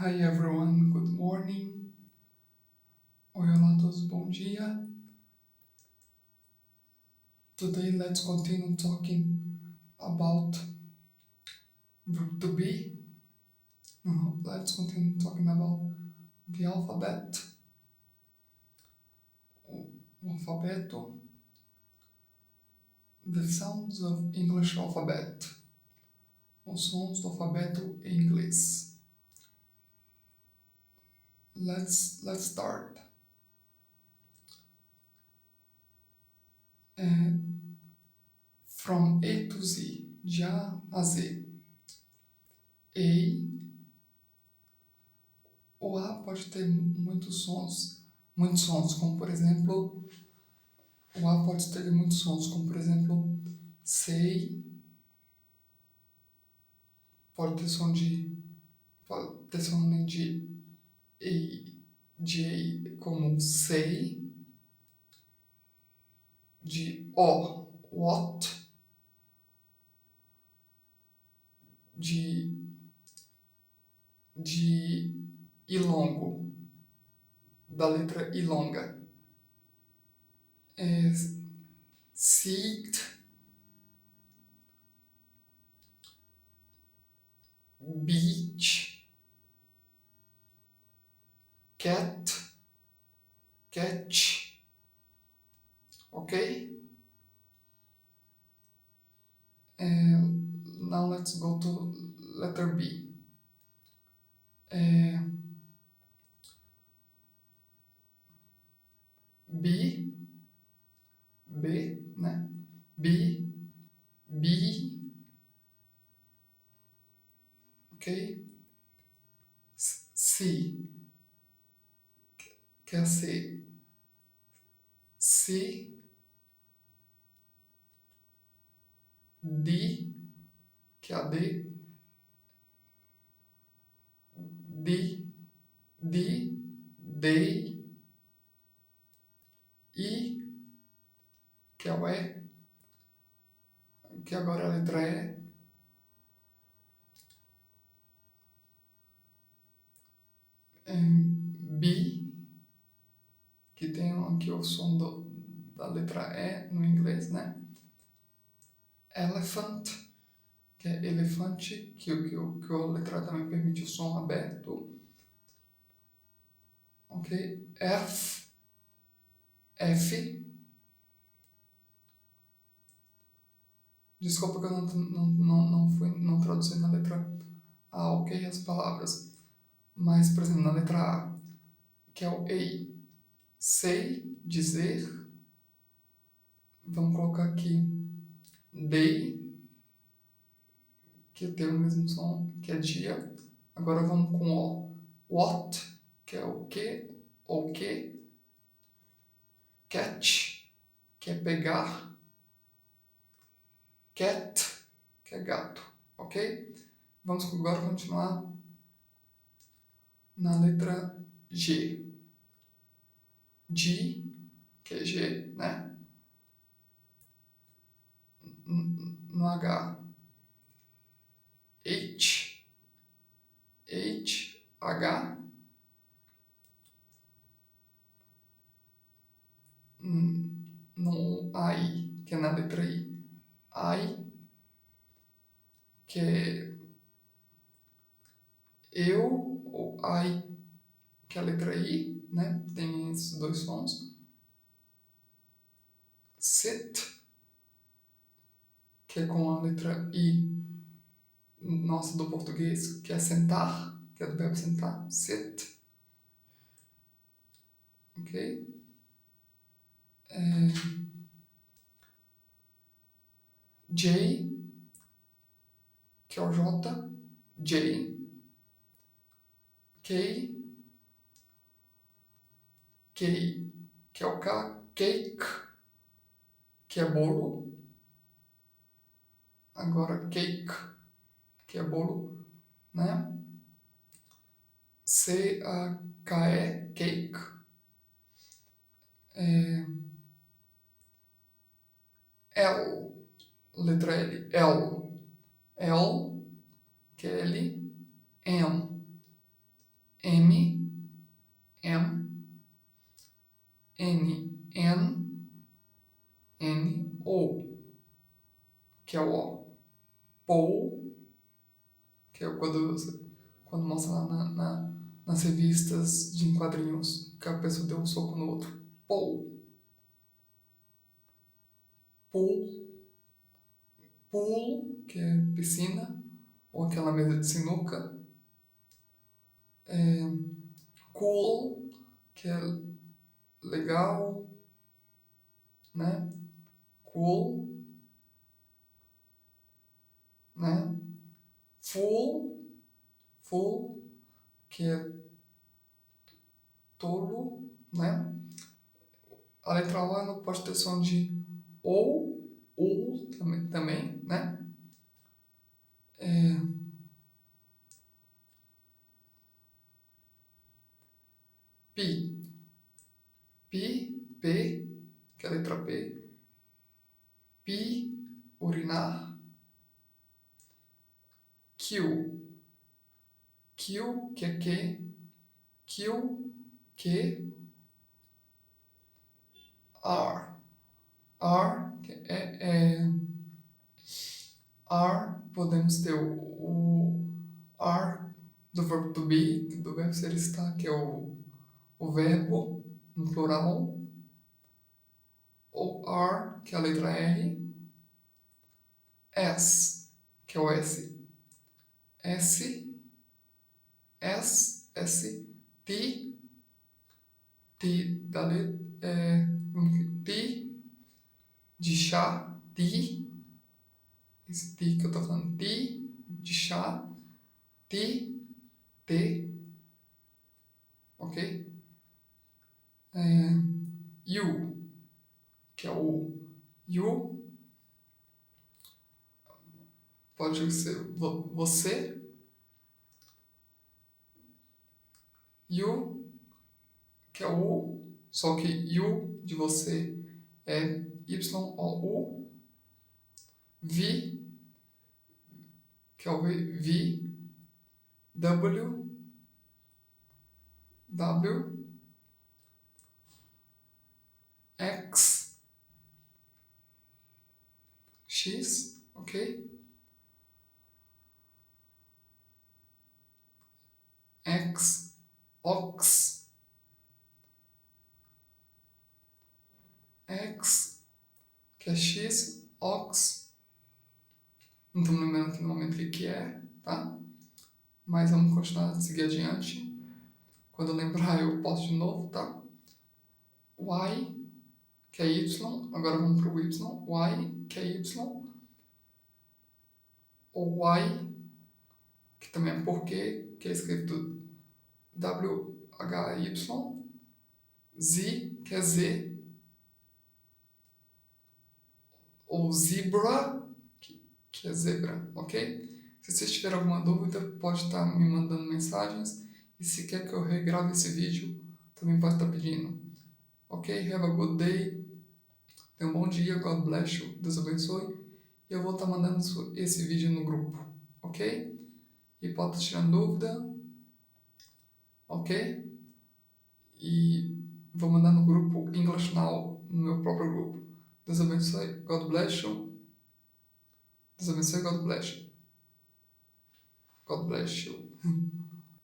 Hi everyone, good morning. Oi, olá a todos, bom dia. Today let's continue talking about verb to be. No, let's continue talking about the alphabet. O alfabeto. The sounds of English alphabet. Os sons do alfabeto em inglês. Let's start. From A to Z, de A a Z. O A pode ter muitos sons, como por exemplo, o A pode ter muitos sons, como por exemplo, sei, pode ter som de E, como sei, de O, what, de I longo, da letra I longa. Seat, beach, cat, catch, ok? Now let's go to letter B. B, né? B, ok? C, que é C. C, D, que é a D. Day, E, que é o E, que agora é a letra E. B, que tem aqui o som da letra E no inglês, né? Elephant, que é elefante, que a letra também permite o som aberto. Ok? F, desculpa que eu não traduzi na letra A, ok? As palavras. Mas, por exemplo, na letra A, que é o EI, sei, dizer. Vamos colocar aqui day, que tem o mesmo som, que é dia. Agora vamos com O. What, que é o que ou que. Catch, que é pegar. Cat, que é gato, ok? Vamos agora continuar na letra G. G, que é G, né? No H. H, H. No I, que é na letra I. I, que é eu, ou I, que é a letra I, né? Tem esses dois sons. Sit, que é com a letra I, nossa, do português, que é sentar, que é do verbo sentar. Sit. Ok? J, que é o J. J. K, que é o K. Cake, que é bolo. Agora cake, que é bolo, né? C-A-K-E, cake. L, letra L. L, que é L. M, Paul, que é quando mostra lá nas revistas de quadrinhos que a pessoa deu um soco no outro. Paul. Pool, que é piscina, ou aquela mesa de sinuca. Cool, que é legal, né? Cool, né? Full, que é tolo, né? A letra O ela pode ter som de ou também, né? Pi, P, que é a letra P. Pi, urinar. Q, que é que. Que. R, que R, podemos ter o R do verbo to be, do verbo ser estar, que é o verbo no plural. O R, que é a letra R. S, que é o S. T, da letra, T de chá, esse T que eu tô falando, T de chá, T, ok? You, que é o you, pode ser você. You, que é o U, só que you de você é Y-O-U. V, que é o V. W. X, ok? X, ox. X, que é X, ox. Não estou me lembrando aqui no momento o que é, tá? Mas vamos continuar a seguir adiante. Quando eu lembrar, eu posto de novo, tá? Y, que é Y. Agora vamos para o Y. Y, que é Y. O Y, que também é porquê, que é escrito W-H-Y. Z, que é Z. Ou zebra, que é zebra, ok? Se vocês tiverem alguma dúvida, pode estar me mandando mensagens. E se quer que eu regrave esse vídeo, também pode estar pedindo. Ok? Have a good day. Tenha um bom dia. God bless you. Deus abençoe. E eu vou estar mandando esse vídeo no grupo. Ok? E pode estar tirando dúvida. Ok? E vou mandar no grupo English Now, no meu próprio grupo. Deus abençoe. God bless you. Deus abençoe. God bless you. God bless you.